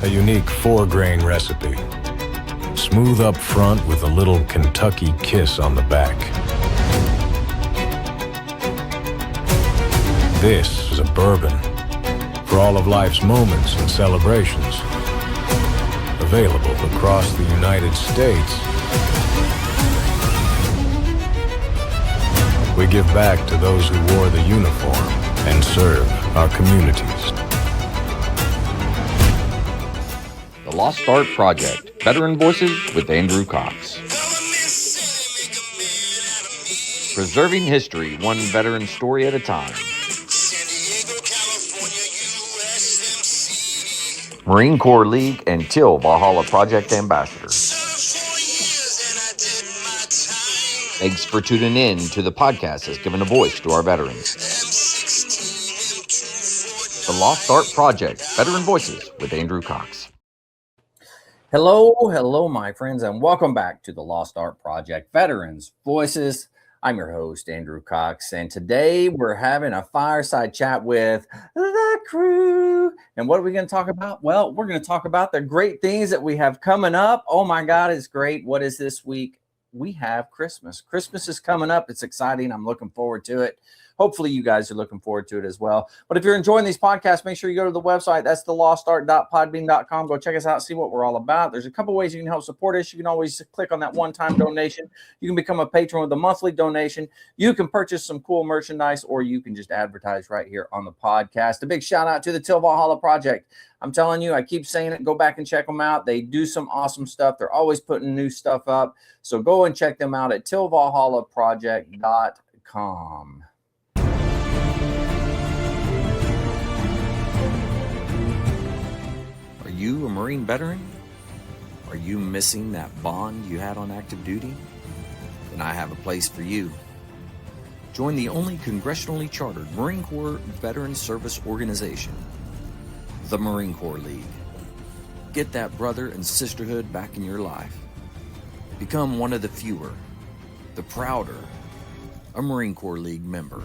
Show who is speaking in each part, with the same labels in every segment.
Speaker 1: A unique 4-grain recipe. Smooth up front with a little Kentucky kiss on the back. This is a bourbon for all of life's moments and celebrations. Available across the United States. We give back to those who wore the uniform and serve our communities.
Speaker 2: The Lost Art Project, Veteran Voices with Andrew Cox. Preserving history, one veteran story at a time. Marine Corps League and Till Valhalla Project Ambassador. Thanks for tuning in to the podcast that's given a voice to our veterans. The Lost Art Project, Veteran Voices with Andrew Cox.
Speaker 3: Hello, my friends, and welcome back to the Lost Art Project, Veterans Voices. I'm your host, Andrew Cox, and today we're having a fireside chat with the crew. And what are we going to talk about? Well, we're going to talk about the great things that we have coming up. Oh my God, it's great. What is this week? We have Christmas. Christmas is coming up. It's exciting. I'm looking forward to it. Hopefully you guys are looking forward to it as well. But if you're enjoying these podcasts, make sure you go to the website. That's thelostart.podbean.com. Go check us out, see what we're all about. There's a couple ways you can help support us. You can always click on that one-time donation. You can become a patron with a monthly donation. You can purchase some cool merchandise, or you can just advertise right here on the podcast. A big shout out to the Till Valhalla Project. I'm telling you, I keep saying it. Go back and check them out. They do some awesome stuff. They're always putting new stuff up. So go and check them out at tillvalhallaproject.com. Are you a Marine veteran? Are you missing that bond you had on active duty? Then I have a place for you. Join the only congressionally chartered Marine Corps Veteran Service Organization, the Marine Corps League. Get that brother and sisterhood back in your life. Become one of the fewer, the prouder, a Marine Corps League member.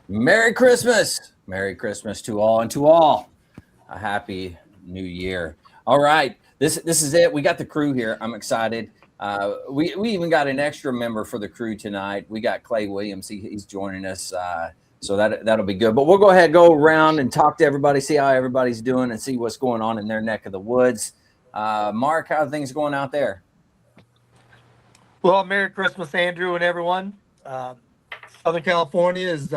Speaker 3: Merry Christmas! Merry Christmas to all, and to all, a happy new year. All right, this is it. We got the crew here. I'm excited. We even got an extra member for the crew tonight. We got Clay Williams. He's joining us, so that'll be good. But we'll go ahead, go around and talk to everybody, see how everybody's doing, and see what's going on in their neck of the woods. Mark, how are things going out there?
Speaker 4: Well, Merry Christmas, Andrew, and everyone. Southern California is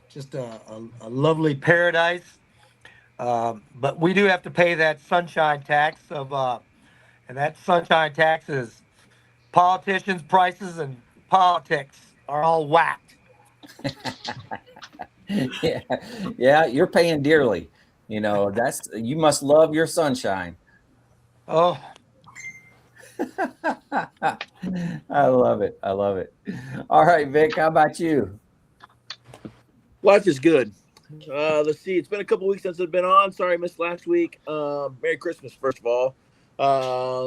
Speaker 4: just a lovely paradise, but we do have to pay that sunshine tax and that sunshine tax is politicians, prices, and politics are all whacked.
Speaker 3: Yeah, you're paying dearly. You know, you must love your sunshine.
Speaker 4: Oh.
Speaker 3: I love it. All right, Vic, how about you?
Speaker 5: Life is good. Let's see. It's been a couple weeks since I've been on. Sorry I missed last week. Merry Christmas, first of all.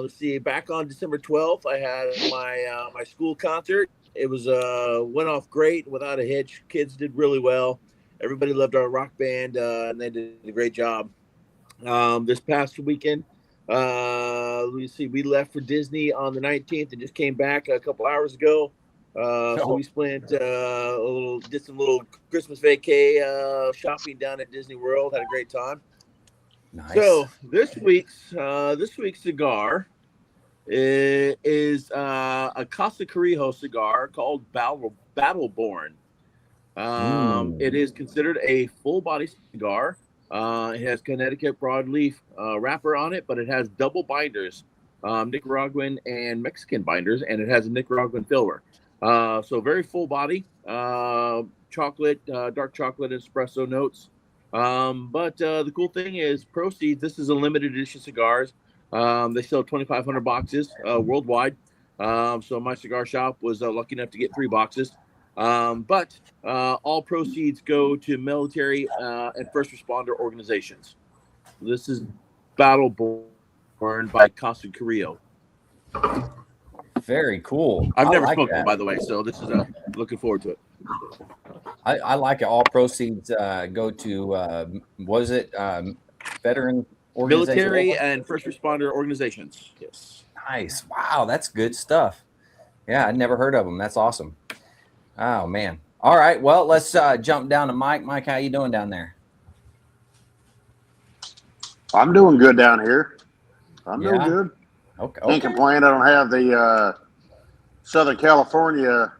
Speaker 5: Let's see. Back on December 12th, I had my school concert. It was went off great without a hitch. Kids did really well. Everybody loved our rock band, and they did a great job. This past weekend, let's see. We left for Disney on the 19th and just came back a couple hours ago. So we did some little Christmas vacay shopping down at Disney World. Had a great time.
Speaker 3: Nice.
Speaker 5: So this week's cigar is a Casa Carrijo cigar called Battleborn. It is considered a full body cigar. It has Connecticut broadleaf wrapper on it, but it has double binders, Nicaraguan and Mexican binders, and it has a Nicaraguan filler. So very full body, chocolate, dark chocolate, espresso notes. But the cool thing is proceeds. This is a limited edition cigars. They sell 2,500 boxes worldwide. So my cigar shop was lucky enough to get 3 boxes. But all proceeds go to military and first responder organizations. This is Battleborn by Casa Carrijo.
Speaker 3: Very cool.
Speaker 5: I've never smoked it, by the way, so this is looking forward to it.
Speaker 3: I like it. All proceeds go to was it veteran organization?
Speaker 5: Military and first responder organizations. Yes.
Speaker 3: Nice. Wow, that's good stuff. Yeah, I'd never heard of them. That's awesome. Oh man. All right. Well, let's jump down to Mike. Mike, how you doing down there?
Speaker 6: I'm doing good down here. I'm doing
Speaker 3: Yeah.
Speaker 6: good.
Speaker 3: Okay.
Speaker 6: Can't complain. I don't have the Southern California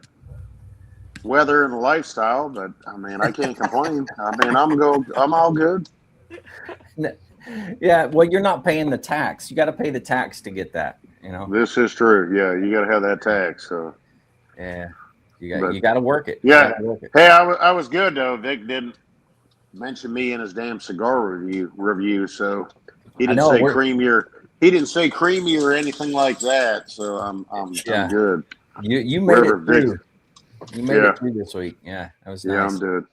Speaker 6: weather and lifestyle, but I mean, I can't complain. I mean, I'm all good.
Speaker 3: Yeah. Well, you're not paying the tax. You got to pay the tax to get that. You know.
Speaker 6: This is true. Yeah, you got to have that tax. So
Speaker 3: Yeah. You got to work it.
Speaker 6: yeah.
Speaker 3: You gotta work it.
Speaker 6: Hey, I was good though. Vic didn't mention me in his damn cigar review, so he didn't say creamier. He didn't say creamy or anything like that. So I'm good.
Speaker 3: You made it through. You made it through this week. Yeah, that was nice.
Speaker 6: Yeah, I'm good.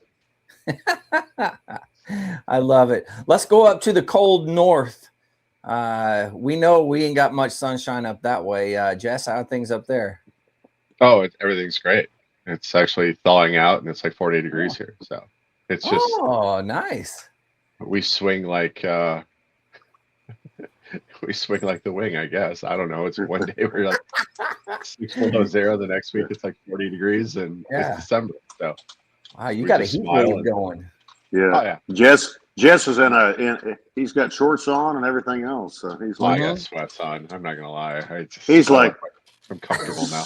Speaker 3: I love it. Let's go up to the cold north. We know we ain't got much sunshine up that way. Jess, how are things up there?
Speaker 7: Oh, everything's great. It's actually thawing out, and it's like 40 degrees here. So it's just
Speaker 3: nice.
Speaker 7: We swing like the wing, I guess. I don't know. It's one day we're like 6 below zero. The next week it's like 40 degrees, and it's December. So
Speaker 3: wow, you got a heat wave going.
Speaker 6: Yeah.
Speaker 7: Oh, yeah.
Speaker 6: Jess is he's got shorts on and everything else. So he's like,
Speaker 7: I got sweats on. I'm not gonna lie. I'm comfortable now.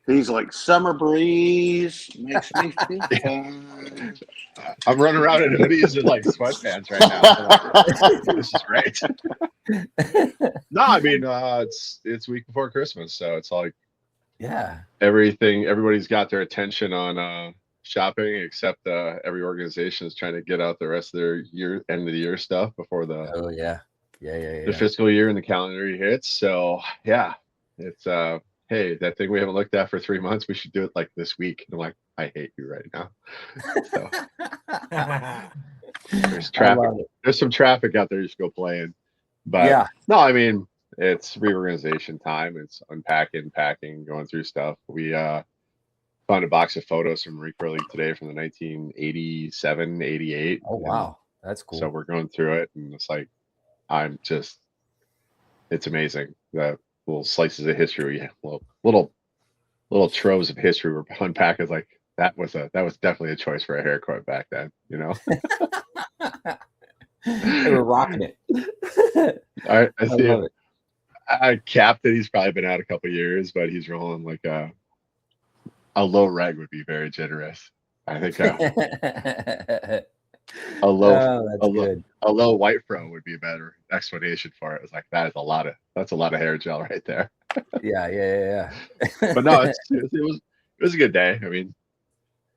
Speaker 6: He's like, summer breeze makes me feel fine.
Speaker 7: I'm running around in hoodies and like sweatpants right now. This is great. No, I mean it's week before Christmas, so it's like everybody's got their attention on shopping, except every organization is trying to get out the rest of their end of the year stuff before the the fiscal year and the calendar year hits. So yeah, it's hey, that thing we haven't looked at for 3 months, we should do it like this week. And I'm like, I hate you right now. So there's traffic. There's some traffic out there you should go play in. But no, I mean, it's reorganization time. It's unpacking, packing, going through stuff. We found a box of photos from Marie Curley today from the 1987, 88.
Speaker 3: Oh, wow. That's cool.
Speaker 7: So we're going through it, and it's like, it's amazing. The little slices of history, little troves of history we're unpacking. Like that was definitely a choice for a haircut back then, you know.
Speaker 3: They were rocking it.
Speaker 7: I see him. I capped it. He's probably been out a couple of years, but he's rolling like a low reg would be very generous. I think a low white fro would be a better explanation for it. It's like that's a lot of hair gel right there.
Speaker 3: Yeah.
Speaker 7: But no, it was a good day. I mean,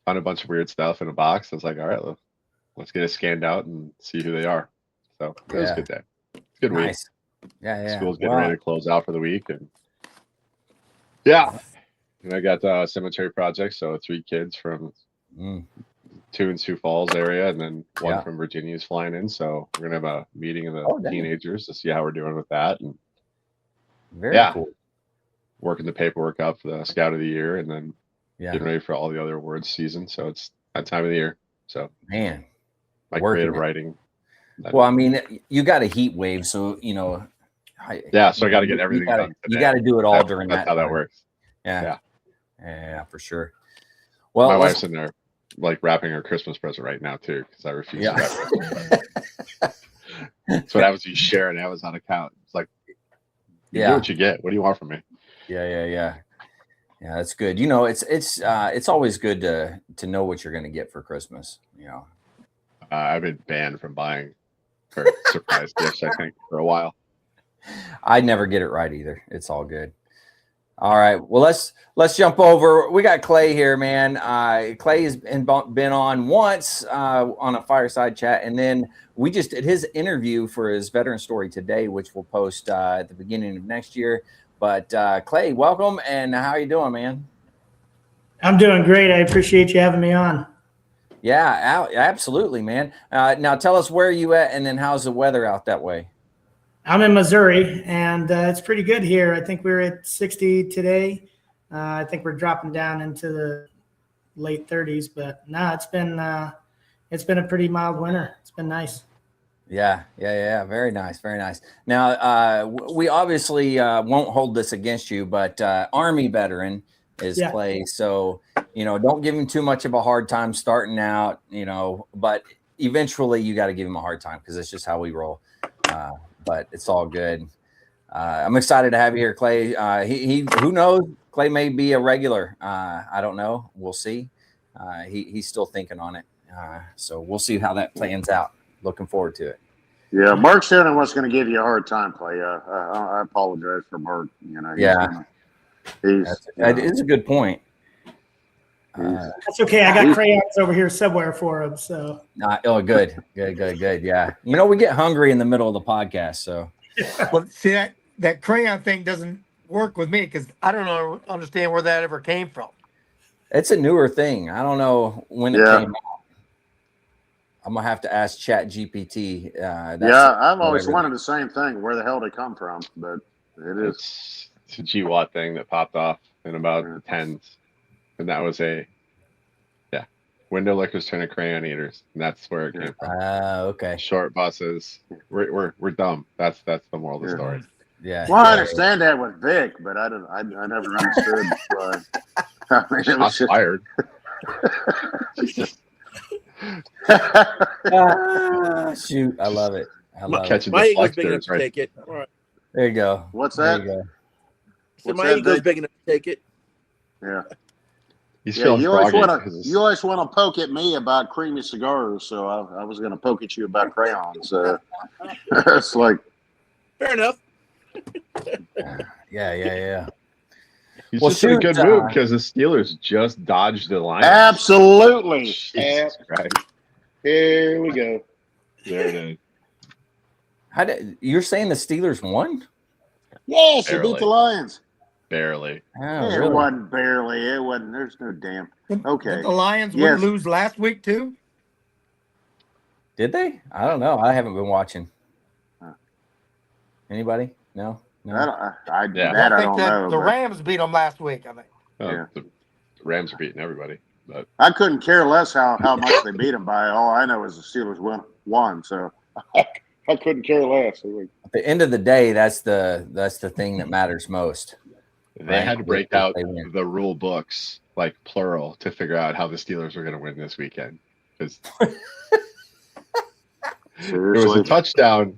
Speaker 7: found a bunch of weird stuff in a box. I was like, all right, let's get it scanned out and see who they are. So it was a good day. It's a good week.
Speaker 3: Yeah.
Speaker 7: School's getting ready to close out for the week, and and I got cemetery projects. So 3 kids from 2 in Sioux Falls area, and then 1 from Virginia is flying in. So we're gonna have a meeting of the teenagers to see how we're doing with that. And
Speaker 3: very cool.
Speaker 7: Working the paperwork out for the Scout of the Year, and then getting ready for all the other awards season. So it's that time of the year. So
Speaker 3: man,
Speaker 7: my creative writing.
Speaker 3: Well, I mean, you got a heat wave, so you know.
Speaker 7: So I got to get everything done today.
Speaker 3: You got to do it all during that.
Speaker 7: That's how that works.
Speaker 3: Yeah, for sure. Well,
Speaker 7: my wife's in there like wrapping her Christmas present right now too, because I refuse to wrap it. That's what happens when you share an Amazon account. It's like, you do what you get. What do you want from me?
Speaker 3: Yeah, that's good. You know, it's always good to know what you're going to get for Christmas. You know,
Speaker 7: I've been banned from buying for surprise gifts, I think, for a while.
Speaker 3: I never get it right either. It's all good. All right. Well, let's jump over. We got Clay here, man. Clay has been on once on a fireside chat, and then we just did his interview for his veteran story today, which we'll post at the beginning of next year. But Clay, welcome, and how you doing, man?
Speaker 8: I'm doing great. I appreciate you having me on.
Speaker 3: Yeah, absolutely, man. Now tell us where you at, and then how's the weather out that way?
Speaker 8: I'm in Missouri, and it's pretty good here. I think we're at 60 today. I think we're dropping down into the late 30s. But it's been a pretty mild winter. It's been nice.
Speaker 3: Yeah. Very nice. Very nice. Now, we obviously won't hold this against you, but Army veteran is Clay. So, don't give him too much of a hard time starting out, but eventually you got to give him a hard time because it's just how we roll. But it's all good. I'm excited to have you here, Clay. Who knows? Clay may be a regular. I don't know. We'll see. He's still thinking on it. So we'll see how that plans out. Looking forward to it.
Speaker 6: Yeah, Mark said I was going to give you a hard time, Clay. I apologize for Mark.
Speaker 3: That is a good point.
Speaker 8: That's okay. I got crayons over here somewhere for him. So.
Speaker 3: Good. Yeah. We get hungry in the middle of the podcast. So.
Speaker 4: Well, see that crayon thing doesn't work with me because I don't understand where that ever came from.
Speaker 3: It's a newer thing. I don't know when it came out. I'm gonna have to ask Chat GPT.
Speaker 6: I've always wanted the same thing. Where the hell did it come from? But it's
Speaker 7: a GWAT thing that popped off in about the 10s, and that was window lickers turning crayon eaters, and that's where it came from.
Speaker 3: Okay.
Speaker 7: Short buses. We're dumb. That's the moral of the story.
Speaker 3: Yeah.
Speaker 6: Well, I understand that with Vic, but I never understood. It was just
Speaker 7: fired.
Speaker 3: Shoot, I love it.
Speaker 5: My ego's big enough to take it. All right.
Speaker 3: There you go.
Speaker 6: What's that?
Speaker 3: There you go.
Speaker 5: So my ego's big enough to take it.
Speaker 6: Yeah.
Speaker 7: You
Speaker 6: always want to poke at me about creamy cigars, so I was going to poke at you about crayons. It's like
Speaker 5: fair enough.
Speaker 3: Yeah.
Speaker 7: He's just in a good mood because the Steelers just dodged the line.
Speaker 6: Absolutely.
Speaker 7: Jesus Christ.
Speaker 6: Here we go.
Speaker 7: There it is.
Speaker 3: You're saying the Steelers won?
Speaker 6: Yes, they beat the Lions.
Speaker 7: Barely.
Speaker 3: Oh,
Speaker 6: It wasn't barely. It wasn't. There's no damn. Okay.
Speaker 4: Did the Lions lose last week too?
Speaker 3: Did they? I don't know. I haven't been watching. Anybody? No.
Speaker 6: I don't know.
Speaker 4: The Rams beat them last week, I think.
Speaker 7: The Rams are beating everybody. But
Speaker 6: I couldn't care less how much they beat them by. All I know is the Steelers won, so I couldn't care less.
Speaker 3: At the end of the day, that's the thing that matters most.
Speaker 7: They had to break out the rule books, like plural, to figure out how the Steelers were going to win this weekend. Because it was a touchdown,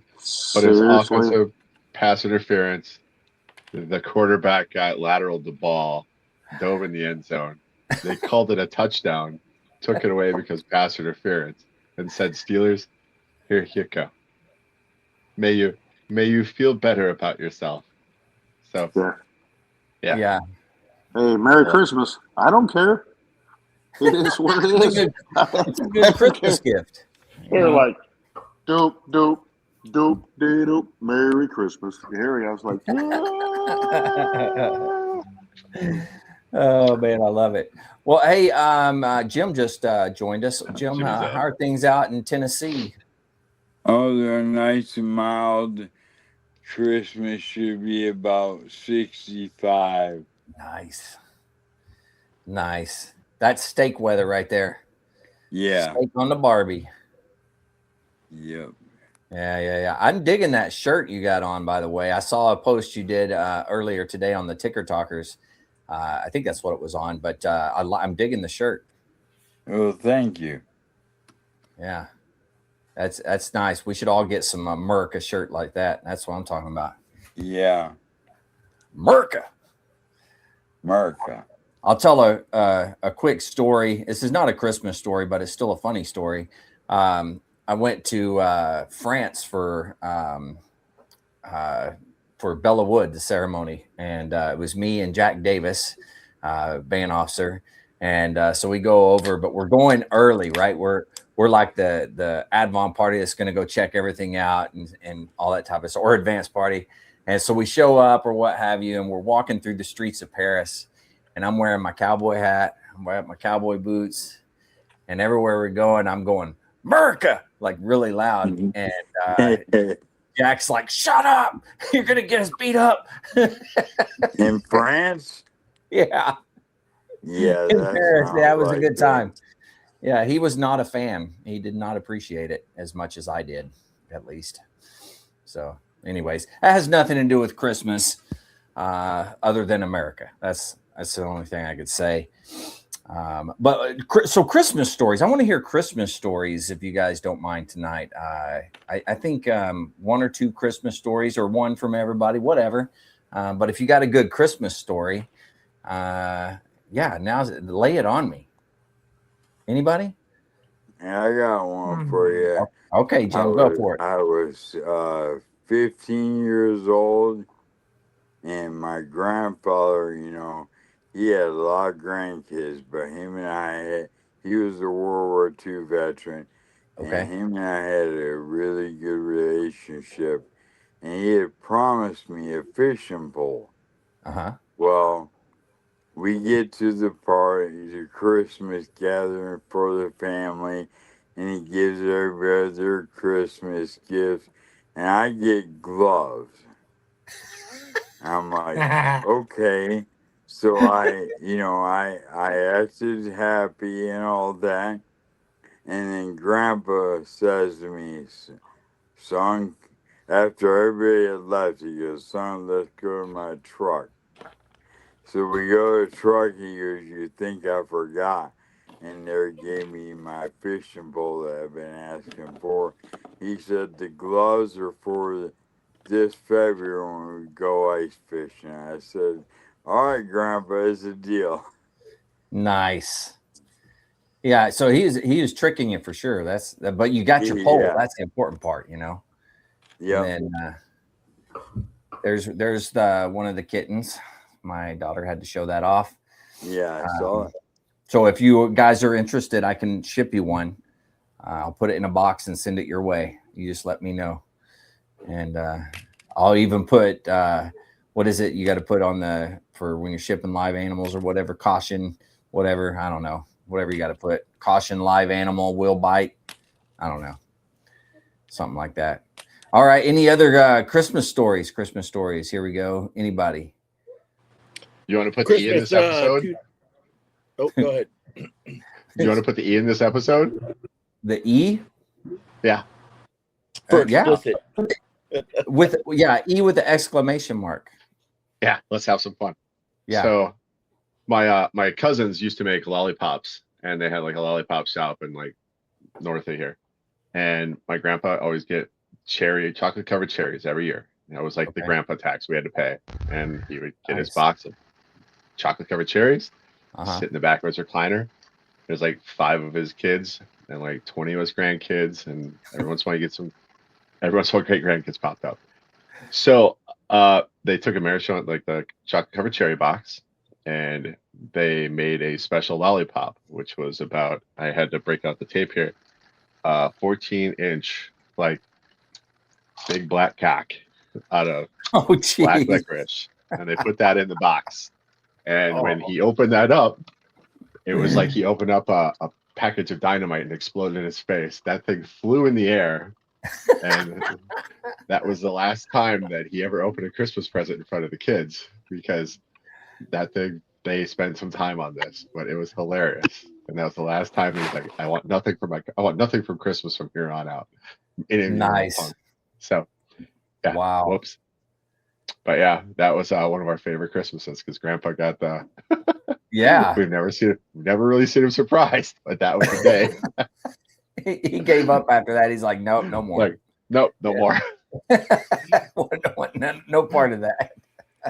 Speaker 7: but it was offensive pass interference. The quarterback got lateraled the ball, dove in the end zone. They called it a touchdown, took it away because pass interference, and said, "Steelers, here you go. May you feel better about yourself." So, yeah.
Speaker 6: Hey, Merry Christmas. I don't care. It is what it is.
Speaker 3: It's a good Christmas gift.
Speaker 6: They're like, dope, Merry Christmas. Here I was like,
Speaker 3: oh man, I love it. Well, hey, Jim just joined us. Jim, how are things out in Tennessee?
Speaker 9: Oh, they're nice and mild. Christmas should be about 65.
Speaker 3: Nice. That's steak weather right there.
Speaker 9: Yeah.
Speaker 3: Steak on the Barbie.
Speaker 9: Yep.
Speaker 3: Yeah. I'm digging that shirt you got on, by the way. I saw a post you did earlier today on the Ticker Talkers. I think that's what it was on, but I'm digging the shirt.
Speaker 9: Oh, thank you.
Speaker 3: Yeah. That's nice. We should all get some Merc, a shirt like that. That's what I'm talking about.
Speaker 9: Yeah.
Speaker 3: Merca. I'll tell a quick story. This is not a Christmas story, but it's still a funny story. I went to France for Bella Wood, the ceremony, and it was me and Jack Davis, band officer, and so we go over, but we're going early, right? We're like the Advon party that's going to go check everything out and all that type of stuff, or advanced party. And so we show up or what have you, and we're walking through the streets of Paris, and I'm wearing my cowboy hat, I'm wearing my cowboy boots, and everywhere we're going, I'm going, Merca, like really loud. And Jack's like, shut up, you're going to get us beat up.
Speaker 9: In France?
Speaker 3: Yeah.
Speaker 9: Yeah,
Speaker 3: in
Speaker 9: that
Speaker 3: Paris.
Speaker 9: sounds
Speaker 3: That was a
Speaker 9: like
Speaker 3: good
Speaker 9: it.
Speaker 3: time. Yeah, he was not a fan. He did not appreciate it as much as I did, at least. So, anyways, that has nothing to do with Christmas, other than America. That's the only thing I could say. So Christmas stories. I want to hear Christmas stories if you guys don't mind tonight. I think one or two Christmas stories, or one from everybody, whatever. But if you got a good Christmas story, yeah, lay it on me. Anybody?
Speaker 9: Yeah, I got one for you.
Speaker 3: Okay, Jim, go for it.
Speaker 9: I was 15 years old, and my grandfather, he had a lot of grandkids, but he was a World War II veteran, and him and I had a really good relationship, and he had promised me a fishing pole. Well, we get to the party, the Christmas gathering for the family, and he gives everybody their Christmas gifts, and I get gloves. I'm like, okay. So I acted happy and all that. And then Grandpa says to me, son, after everybody had left, he goes, son, let's go to my truck. So we go to the truck, he goes, you think I forgot? And there gave me my fishing pole that I've been asking for. He said the gloves are for this February when we go ice fishing. I said, all right, Grandpa, it's a deal.
Speaker 3: Nice. Yeah, so he is tricking you for sure. But you got your pole. Yeah. That's the important part, Yeah. And then there's one of the kittens. My daughter had to show that off.
Speaker 9: Yeah, I saw it.
Speaker 3: So if you guys are interested, I can ship you one. I'll put it in a box and send it your way. You just let me know. And I'll even put what is it you got to put on for when you're shipping live animals or whatever, caution, whatever, I don't know, whatever you got to put, caution, live animal, will bite, I don't know, something like that. All right, any other Christmas stories? Here we go. Anybody?
Speaker 7: You want to put the E in this episode?
Speaker 5: Go ahead.
Speaker 7: Do you want to put the E in this episode?
Speaker 3: The E?
Speaker 7: Yeah.
Speaker 5: For explicit.
Speaker 3: E with the exclamation mark.
Speaker 7: Yeah, let's have some fun.
Speaker 3: Yeah.
Speaker 7: So my cousins used to make lollipops, and they had like a lollipop shop in like north of here. And my grandpa always get chocolate covered cherries every year. That was like the grandpa tax we had to pay. And he would get his box of chocolate covered cherries, sit in the back of his recliner. There's like 5 of his kids and like 20 of his grandkids, and every once in a while great grandkids popped up. So they took a marathon, like the chocolate covered cherry box, and they made a special lollipop, which was about, I had to break out the tape here, 14-inch like big black cock out of black licorice, and they put that in the box. And when he opened that up, it was like he opened up a package of dynamite and exploded in his face. That thing flew in the air, and that was the last time that he ever opened a Christmas present in front of the kids, because that thing, they spent some time on this, but it was hilarious. And that was the last time he was like, I want nothing from Christmas from here on out.
Speaker 3: Nice.
Speaker 7: So yeah.
Speaker 3: Wow.
Speaker 7: Whoops. But yeah, that was one of our favorite Christmases, because Grandpa got the
Speaker 3: yeah.
Speaker 7: We've never really seen him surprised, but that was the
Speaker 3: day. He gave up after that. He's like, nope, no more.
Speaker 7: Like, nope, no more.
Speaker 3: No part of that.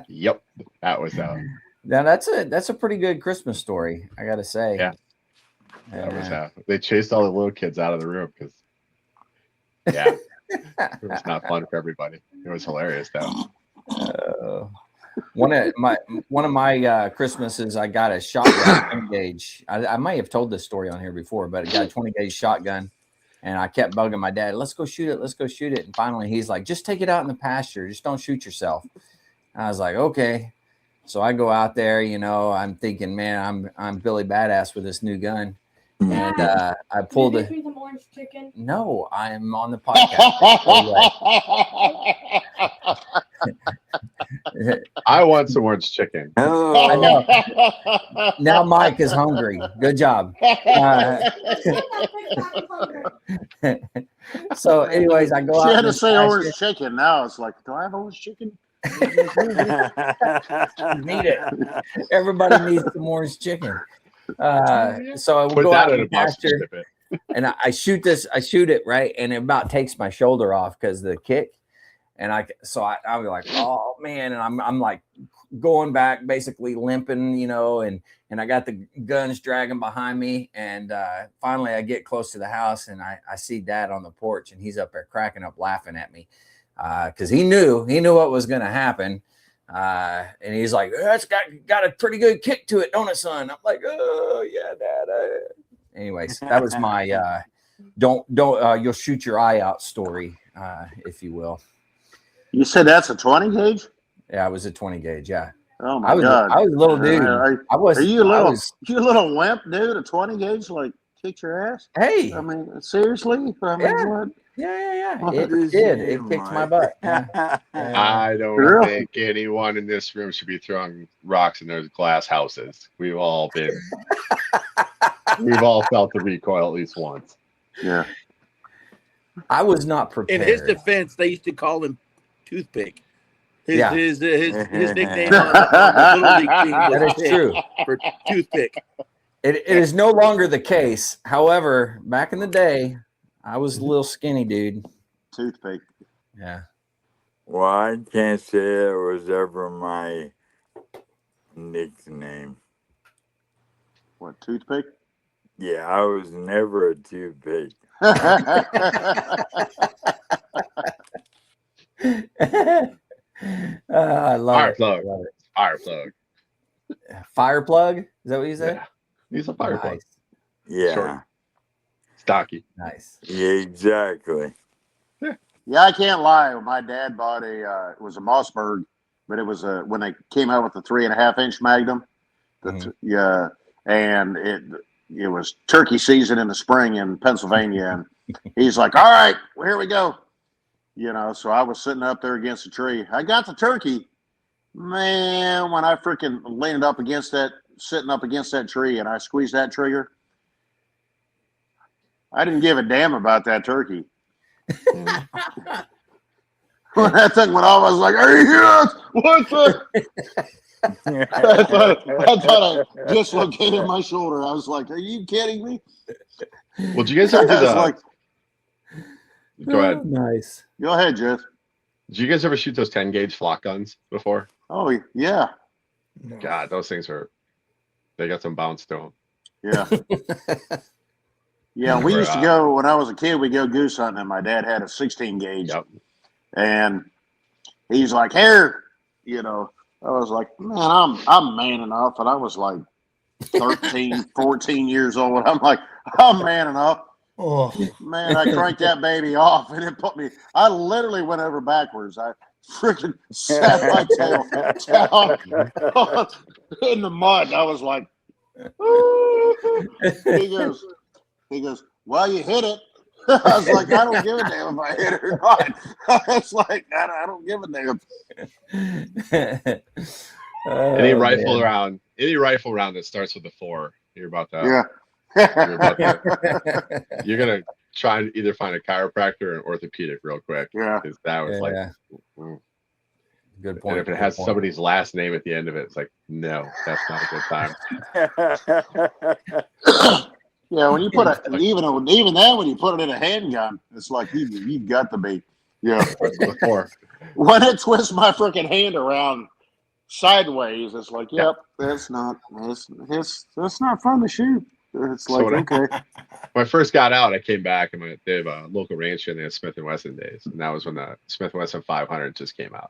Speaker 7: Yep, that was
Speaker 3: now that's a pretty good Christmas story, I gotta say.
Speaker 7: Yeah, that was they chased all the little kids out of the room because it was not fun for everybody. It was hilarious though.
Speaker 3: One of my Christmases, I got a shotgun 20 gauge. I might have told this story on here before, but I got a 20 gauge shotgun, and I kept bugging my dad, let's go shoot it. And finally he's like, just take it out in the pasture, just don't shoot yourself. And I was like, okay. So I go out there, I'm thinking, man, I'm Billy Badass with this new gun. And I pulled it.
Speaker 10: Some orange chicken?
Speaker 3: No, I'm on the podcast.
Speaker 7: I want some orange chicken.
Speaker 3: I know. Now Mike is hungry. Good job. So, anyways, I go
Speaker 6: She
Speaker 3: out.
Speaker 6: had to say orange chicken. Now it's like, do I have orange chicken?
Speaker 3: Need it. Everybody needs some orange chicken. So I will go out in the pasture, and I shoot it right, and it about takes my shoulder off because the kick. And I was like, oh man, and I'm like going back, basically limping, and I got the guns dragging behind me, and finally I get close to the house, and I see Dad on the porch, and he's up there cracking up, laughing at me, because he knew what was going to happen, and he's like, it's got a pretty good kick to it, don't it, son? I'm like, oh yeah, Dad. Anyways, that was my don't you'll shoot your eye out story, if you will.
Speaker 6: You said that's a 20 gauge?
Speaker 3: Yeah, it was a 20 gauge. Yeah.
Speaker 6: Oh my God!
Speaker 3: I was a little dude. Are
Speaker 6: you a little wimp, dude? A 20 gauge like kicked your ass?
Speaker 3: Hey,
Speaker 6: I mean, seriously? I mean, what?
Speaker 3: Yeah. It did. It kicked my butt. Yeah.
Speaker 7: I don't think anyone in this room should be throwing rocks in those glass houses. We've all felt the recoil at least once.
Speaker 6: Yeah.
Speaker 3: I was not prepared.
Speaker 5: In his defense, they used to call him Toothpick. His nickname on the Little League team was
Speaker 3: that is true.
Speaker 5: For Toothpick.
Speaker 3: It is no longer the case. However, back in the day, I was a little skinny dude.
Speaker 6: Toothpick.
Speaker 3: Yeah.
Speaker 9: Well, I can't say it was ever my nickname.
Speaker 6: What, Toothpick?
Speaker 9: Yeah, I was never a toothpick.
Speaker 3: I love
Speaker 7: Fireplug.
Speaker 3: it.
Speaker 7: Fireplug.
Speaker 3: Fireplug? Is that what you said?
Speaker 7: Yeah. He's a fireplug.
Speaker 3: Nice.
Speaker 9: Yeah.
Speaker 7: Short. Stocky.
Speaker 3: Nice.
Speaker 9: Yeah, exactly.
Speaker 6: Yeah, I can't lie. My dad bought it was a Mossberg, but it was when they came out with the 3.5-inch Magnum. Yeah, and it was turkey season in the spring in Pennsylvania, and he's like, "All right, well, here we go." So I was sitting up there against a tree. I got the turkey, man. When I freaking sitting up against that tree, and I squeezed that trigger, I didn't give a damn about that turkey. When that thing went off, I was like, "Are you here? What the?" I thought I dislocated my shoulder. I was like, "Are you kidding me?"
Speaker 7: Well, did you guys ever do that? Go ahead.
Speaker 3: Nice.
Speaker 6: Go ahead, Jeff.
Speaker 7: Did you guys ever shoot those 10 gauge flock guns before?
Speaker 6: Oh yeah.
Speaker 7: God, those things they got some bounce to them.
Speaker 6: Yeah. Yeah, we used to go when I was a kid. We go goose hunting, and my dad had a 16 gauge, and he's like, "Here," I was like, "Man, I'm man enough," and I was like 13, 14 years old. I'm like, "I'm man enough."
Speaker 4: Oh
Speaker 6: man, I cranked that baby off, and it put me. I literally went over backwards. I freaking sat my tail down in the mud. I was like, He goes, "Well, you hit it." I was like, "I don't give a damn if I hit it or not." I was like, I don't give a damn.
Speaker 7: Any rifle round that starts with a 4, you're about that.
Speaker 6: Yeah.
Speaker 7: You're gonna try and either find a chiropractor or an orthopedic real quick.
Speaker 6: Yeah.
Speaker 7: Because that was
Speaker 3: good point.
Speaker 7: And if it has somebody's last name at the end of it, it's like, no, that's not a good time.
Speaker 6: Yeah, when you put even then when you put it in a handgun, it's like you've got to be. Yeah. When it twists my freaking hand around sideways, it's like, yep, that's not fun to shoot. It's like, okay.
Speaker 7: When I first got out, I came back and they have a local ranch here, and they had Smith & Wesson days. And that was when the Smith & Wesson 500 just came out.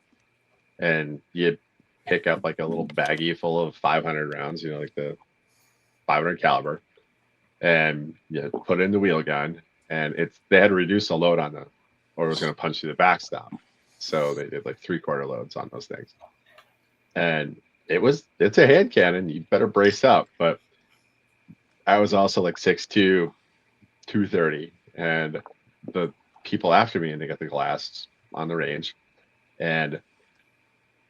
Speaker 7: And you'd pick up like a little baggie full of 500 rounds, like the 500 caliber. And you put it in the wheel gun. And they had to reduce the load on them, or it was going to punch through the backstop. So they did like 3/4 loads on those things. And it's a hand cannon. You better brace up. But I was also like 6'2", 230, and the people after me, and they got the glass on the range, and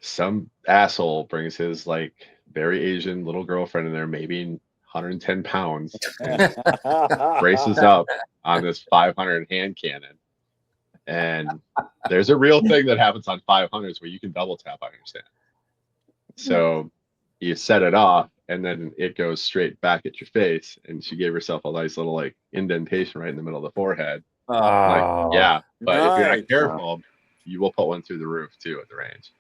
Speaker 7: some asshole brings his like very Asian little girlfriend in there, maybe 110 pounds, and braces up on this 500 hand cannon. And there's a real thing that happens on 500s where you can double tap, I understand. So you set it off, and then it goes straight back at your face. And she gave herself a nice little like indentation right in the middle of the forehead. Like, yeah, but if you're not careful, you will put one through the roof too at the range.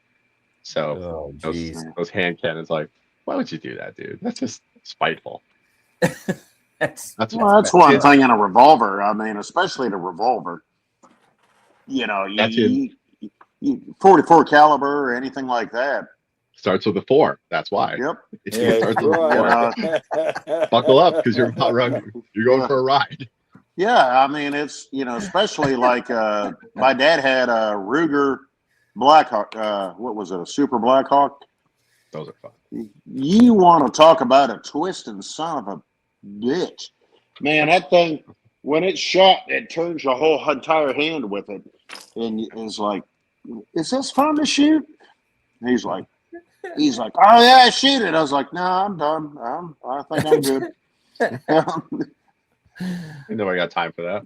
Speaker 7: So those hand cannons, like, why would you do that, dude? That's just spiteful.
Speaker 6: That's one thing in a revolver. I mean, especially the revolver. You know, you 44 caliber or anything like that.
Speaker 7: Starts with a 4. That's why.
Speaker 6: Yep.
Speaker 7: It starts with a 4. Buckle up because you're going for a ride.
Speaker 6: Yeah, I mean, it's, you know, especially like my dad had a Ruger Blackhawk. What was it? A Super Blackhawk?
Speaker 7: Those are fun.
Speaker 6: You want to talk about a twisting son of a bitch. Man, that thing, when it's shot, it turns your whole entire hand with it. And it's like, is this fun to shoot? And he's like, oh yeah, shoot it. I was like, no, I'm done. I think I'm good.
Speaker 7: You know, I got time for that.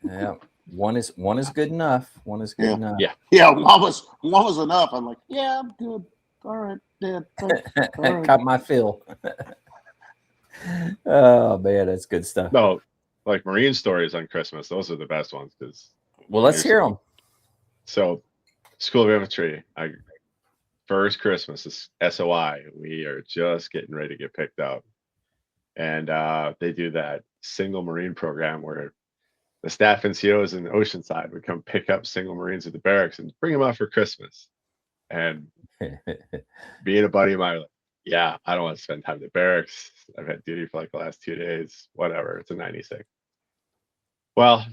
Speaker 3: Yeah, one is good enough. One is good enough.
Speaker 6: Yeah. One was enough. I'm like, yeah, I'm good. All right, Dad. All right.
Speaker 3: Got my fill. Oh man, that's good stuff.
Speaker 7: No, like Marine stories on Christmas. Those are the best ones because.
Speaker 3: Well, let's hear them.
Speaker 7: So, School of Infantry. First Christmas is SOI. We are just getting ready to get picked up, and they do that single Marine program where the staff NCOs in Oceanside would come pick up single Marines at the barracks and bring them out for Christmas. And being a buddy of mine, like, yeah, I don't want to spend time at the barracks. I've had duty for like the last 2 days. Whatever. It's a 96. Well,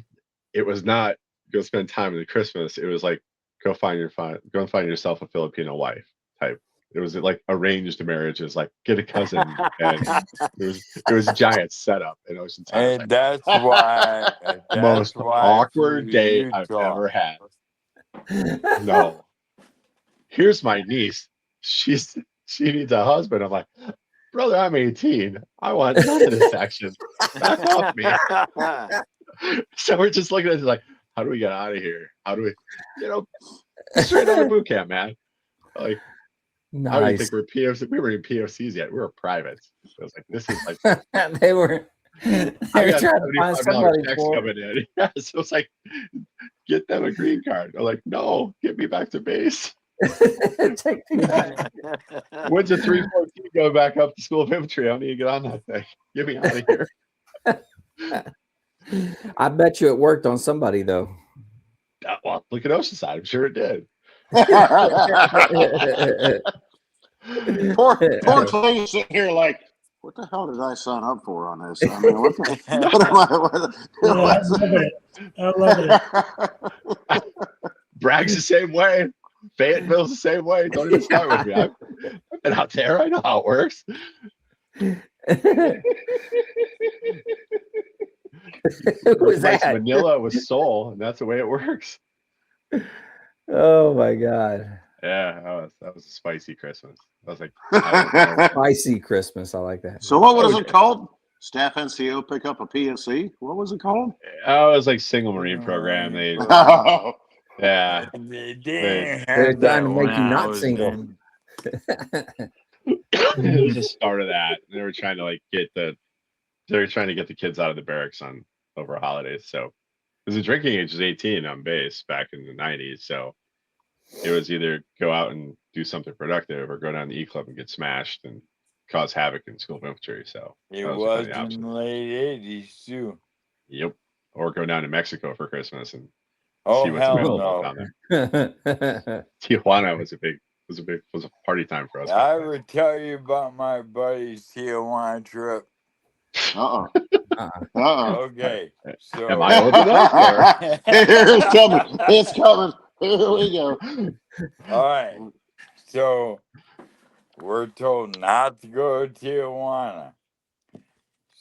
Speaker 7: it was not go spend time in the Christmas. It was like go find yourself a Filipino wife type. It was like arranged marriages, like get a cousin, and it was a giant setup in Oceanside.
Speaker 10: And
Speaker 7: like,
Speaker 10: that's why
Speaker 7: most awkward date I've ever had. No, here's my niece. She needs a husband. I'm like, brother, I'm 18. I want none of this action. Back off me. So we're just looking at it like, how do we get out of here? How do we, straight out of boot camp, man. Like,
Speaker 3: nice.
Speaker 7: How do you think we're POC? We were in POCs yet. We were privates. So I was like, this is like
Speaker 3: they were trying to find somebody for
Speaker 7: coming in. Yeah, so it's like, get them a green card. They're like, no, get me back to base.
Speaker 3: Take me back.
Speaker 7: When's a 314 going back up to School of Infantry? I don't need to get on that thing. Get me out of here.
Speaker 3: I bet you it worked on somebody though.
Speaker 7: Well, look at Oceanside. I'm sure it did.
Speaker 6: Poor thing sitting here like, what the hell did I sign up for on this? I mean,
Speaker 8: I love it.
Speaker 7: Bragg's the same way. Fayetteville's the same way. Don't even start with me. I've been out there. I know how it works.
Speaker 3: Was that
Speaker 7: Manila with Seoul, and that's the way it works.
Speaker 3: Oh my god!
Speaker 7: Yeah, that was a spicy Christmas. I was like,
Speaker 3: spicy Christmas. I like that.
Speaker 6: So what was it called? Staff NCO pick up a PSC. What was it called?
Speaker 7: Oh, it was like single Marine program. Yeah,
Speaker 3: they're trying to make you not single.
Speaker 7: It was the start of that. They were trying to get the kids out of the barracks over holidays. So because the drinking age was 18 on base back in the 90s. So it was either go out and do something productive or go down to the E Club and get smashed and cause havoc in School of Infantry. So
Speaker 10: it was in the late 80s too.
Speaker 7: Yep. Or go down to Mexico for Christmas and
Speaker 10: see what's available
Speaker 7: down there. Tijuana was a party time for us.
Speaker 10: I would tell you about my buddy's Tijuana trip. Okay. So
Speaker 7: am I old enough?
Speaker 6: It's coming. It's coming. Here we go.
Speaker 10: All right. So we're told not to go to Tijuana.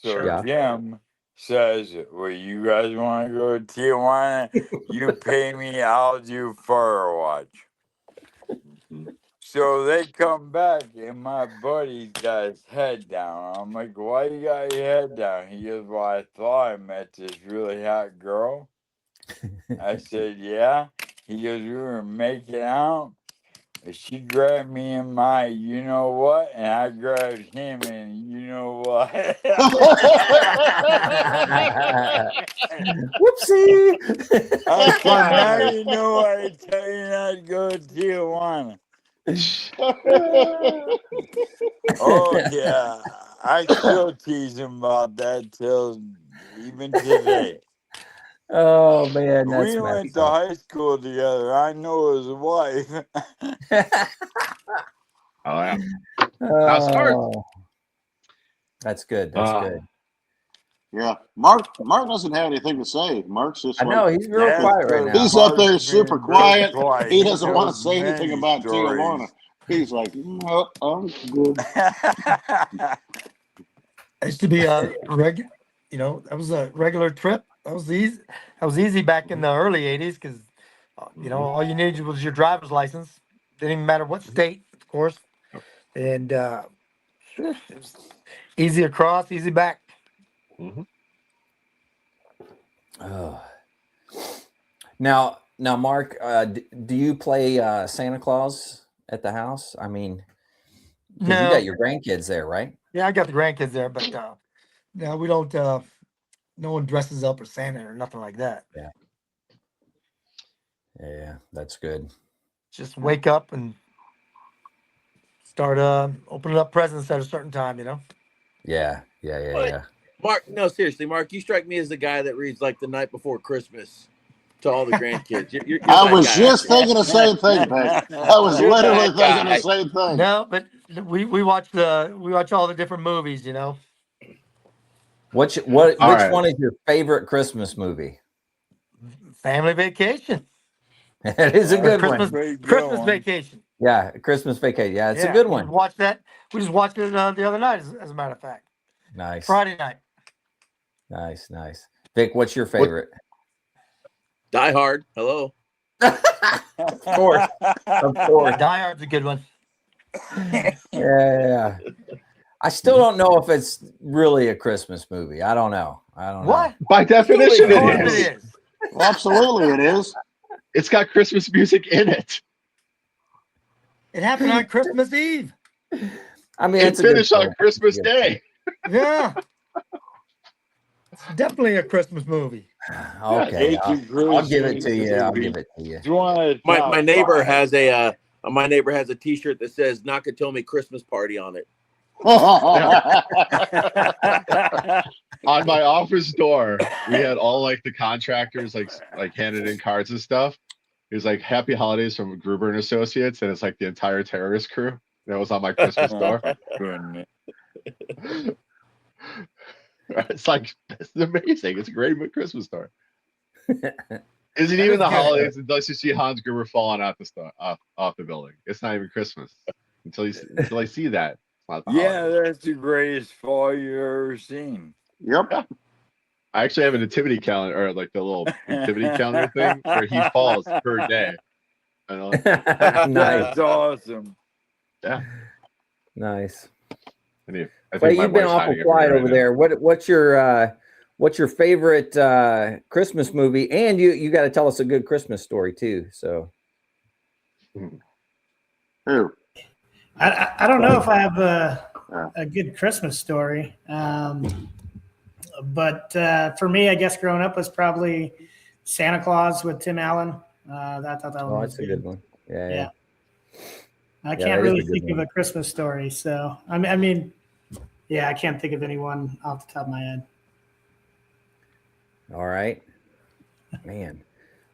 Speaker 10: So Jim says, well, you guys want to go to Tijuana? You pay me, I'll do Firewatch. So they come back, and my buddy's got his head down. I'm like, why you got your head down? He goes, well, I thought I met this really hot girl. I said, yeah. He goes, we were making out. She grabbed me in my you know what, and I grabbed him in you know what.
Speaker 3: Whoopsie.
Speaker 10: I said, now you know why I tell you not to go to Tijuana. Oh, yeah. I still tease him about that till even today.
Speaker 3: Oh, man. That's
Speaker 10: We went to high school together. I know his wife.
Speaker 7: Oh, yeah. Now start.
Speaker 3: That's good. That's good.
Speaker 6: Yeah, Mark doesn't have anything to say. Mark's just
Speaker 3: I know he's real quiet right now.
Speaker 6: He's up there super quiet. He doesn't want to say anything about Tijuana. He's like, no, I'm good.
Speaker 4: I used to be a that was a regular trip. That was easy. That was easy back in the early '80s because all you needed was your driver's license. Didn't even matter what state, of course, and it was easy across, easy back.
Speaker 7: Mm-hmm.
Speaker 3: Oh. Now, Mark, do you play Santa Claus at the house? I mean,
Speaker 4: no,
Speaker 3: you got your grandkids there, right?
Speaker 4: Yeah, I got the grandkids there, but no, we don't. No one dresses up as Santa or nothing like that.
Speaker 3: Yeah, that's good.
Speaker 4: Just wake up and start opening up presents at a certain time.
Speaker 3: Yeah.
Speaker 5: Mark, no, seriously, Mark, you strike me as the guy that reads like the night before Christmas to all the grandkids. You're
Speaker 6: I was just thinking the same thing, Pat. I was literally thinking the same thing.
Speaker 4: No, but we watch all the different movies.
Speaker 3: Which one is your favorite Christmas movie?
Speaker 4: Family Vacation.
Speaker 3: It is a good one.
Speaker 4: Christmas Vacation.
Speaker 3: Yeah, Christmas Vacation. Yeah, it's a good one.
Speaker 4: Watch that. We just watched it the other night, as a matter of fact.
Speaker 3: Nice.
Speaker 4: Friday night.
Speaker 3: Nice. Vic, what's your favorite?
Speaker 5: Die Hard. Hello.
Speaker 3: Of course.
Speaker 4: Die Hard's a good one.
Speaker 3: Yeah. I still don't know if it's really a Christmas movie. I don't know.
Speaker 4: What?
Speaker 7: By definition, it is.
Speaker 6: Well, absolutely, it is.
Speaker 7: It's got Christmas music in it.
Speaker 4: It happened on Christmas Eve.
Speaker 3: I mean,
Speaker 7: it's finished on Christmas Day.
Speaker 4: Yeah. It's definitely a Christmas movie.
Speaker 3: Okay. I'll give it to you.
Speaker 5: My neighbor has a T-shirt that says "Nakatomi Christmas Party" on it.
Speaker 7: On my office door, we had all like the contractors like handed in cards and stuff. It was like "Happy Holidays" from Gruber and Associates, and it's like the entire terrorist crew that was on my Christmas door. It's amazing. It's a great Christmas story. Isn't even the holidays unless you see Hans Gruber falling off the building. It's not even Christmas until I see that.
Speaker 10: That's the greatest fall you've ever seen.
Speaker 6: Yep.
Speaker 7: Yeah. I actually have a nativity calendar, or like the little nativity calendar thing where he falls per day.
Speaker 3: Nice.
Speaker 10: That's awesome.
Speaker 7: Yeah.
Speaker 3: Nice.
Speaker 7: I
Speaker 3: think you've been awful quiet over there. What's your favorite Christmas movie? And you got to tell us a good Christmas story too. So.
Speaker 6: Who?
Speaker 8: I don't know if I have a good Christmas story, but for me, I guess growing up was probably Santa Claus with Tim Allen. I thought that one was
Speaker 3: that's a good one. Yeah.
Speaker 8: I can't really think of a Christmas story, so I mean, I can't think of anyone off the top of my head.
Speaker 3: All right, man.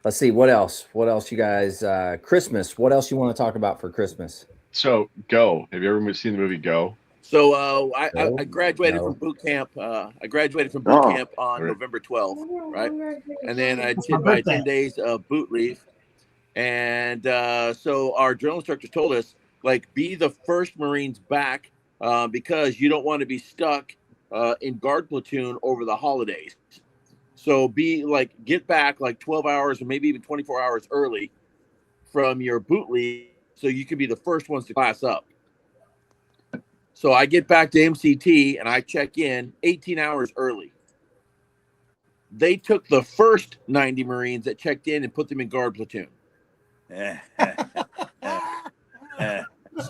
Speaker 3: Let's see what else. What else, you guys? Christmas. What else you want to talk about for Christmas?
Speaker 7: So, Go. Have you ever seen the movie Go?
Speaker 5: So I graduated from boot camp. I graduated from boot camp on November 12th, right? And then I did my 10 days of boot leave. And so our drill instructors told us, be the first Marines back because you don't want to be stuck in guard platoon over the holidays. So get back 12 hours or maybe even 24 hours early from your boot leave so you can be the first ones to class up. So I get back to MCT and I check in 18 hours early. They took the first 90 Marines that checked in and put them in guard platoon.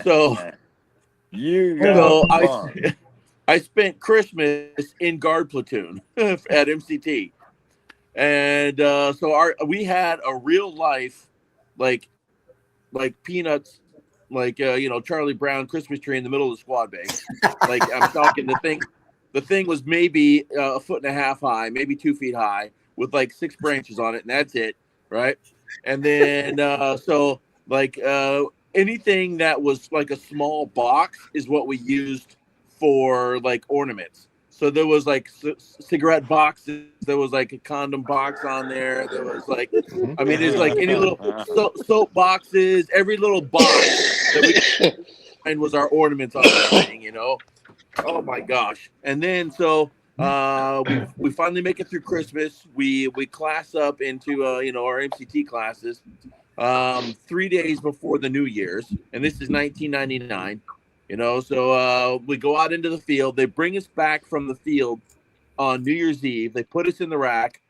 Speaker 5: So I spent Christmas in guard platoon at MCT. And so we had a real life, like Peanuts, like Charlie Brown Christmas tree in the middle of the squad bay. Like I'm talking, the thing was maybe a foot and a half high, maybe 2 feet high, with like 6 branches on it, and that's it, right? And then anything that was like a small box is what we used for like ornaments. So there was like cigarette boxes. There was like a condom box on there. There was like, I mean, there's like any little soap boxes. Every little box that we and was our ornaments on the thing, Oh my gosh! And then so we finally make it through Christmas. We class up into our MCT classes 3 days before the New Year's, and this is 1999. So we go out into the field. They bring us back from the field on New Year's Eve. They put us in the rack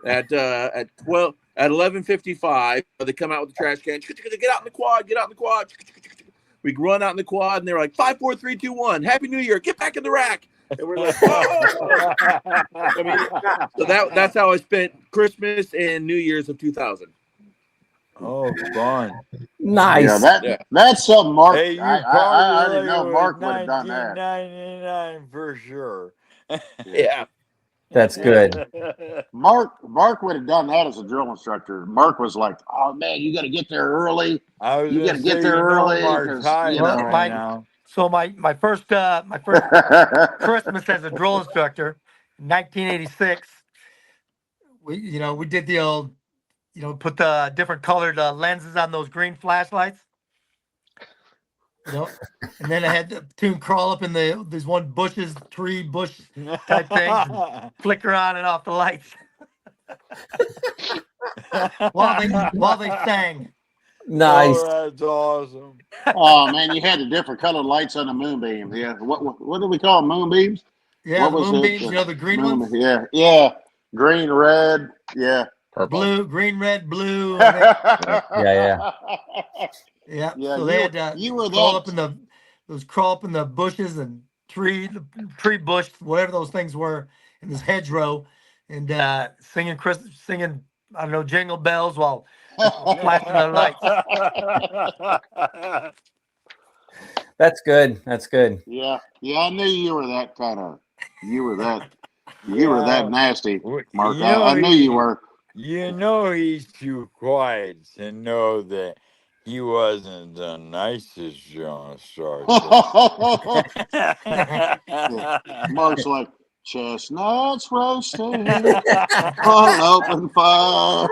Speaker 5: at 11:55. They come out with the trash can. Get out in the quad. Get out in the quad. We run out in the quad, and they're like 5, 4, 3, 2, 1. Happy New Year. Get back in the rack. And we're like, whoa. So that's how I spent Christmas and New Year's of 2000.
Speaker 10: Oh, fun.
Speaker 3: Nice.
Speaker 6: Yeah, that's something Mark.
Speaker 10: Hey,
Speaker 6: I didn't know Mark would have done that.
Speaker 10: 1999 for sure.
Speaker 5: Yeah.
Speaker 3: That's good.
Speaker 6: Mark would have done that as a drill instructor. Mark was like, "Oh man, you got to get there early. You got to get there early."
Speaker 4: So my first Christmas as a drill instructor, 1986. We did the old, put the different colored lenses on those green flashlights. And then I had the platoon crawl up in these tree bush type things, and flicker on and off the lights while they sang.
Speaker 3: Nice.
Speaker 10: Oh, that's awesome.
Speaker 6: Oh man, you had the different colored lights on the moonbeam. Yeah, what do we call them? Moonbeams?
Speaker 4: Yeah, the moonbeams. The green ones.
Speaker 6: Yeah, green, red. Yeah,
Speaker 7: purple.
Speaker 4: Blue, green, red, blue.
Speaker 3: Yeah.
Speaker 4: So they had to crawl up in the bushes and tree bush, whatever those things were, in this hedgerow, and singing I don't know, jingle bells while flashing the lights.
Speaker 3: That's good. That's good.
Speaker 6: Yeah. I knew you were that kind of. You were that nasty, Mark. I knew you were.
Speaker 10: He's too quiet to know that he wasn't the nicest John Stark.
Speaker 6: Mark's like, chestnuts roasting on open fire.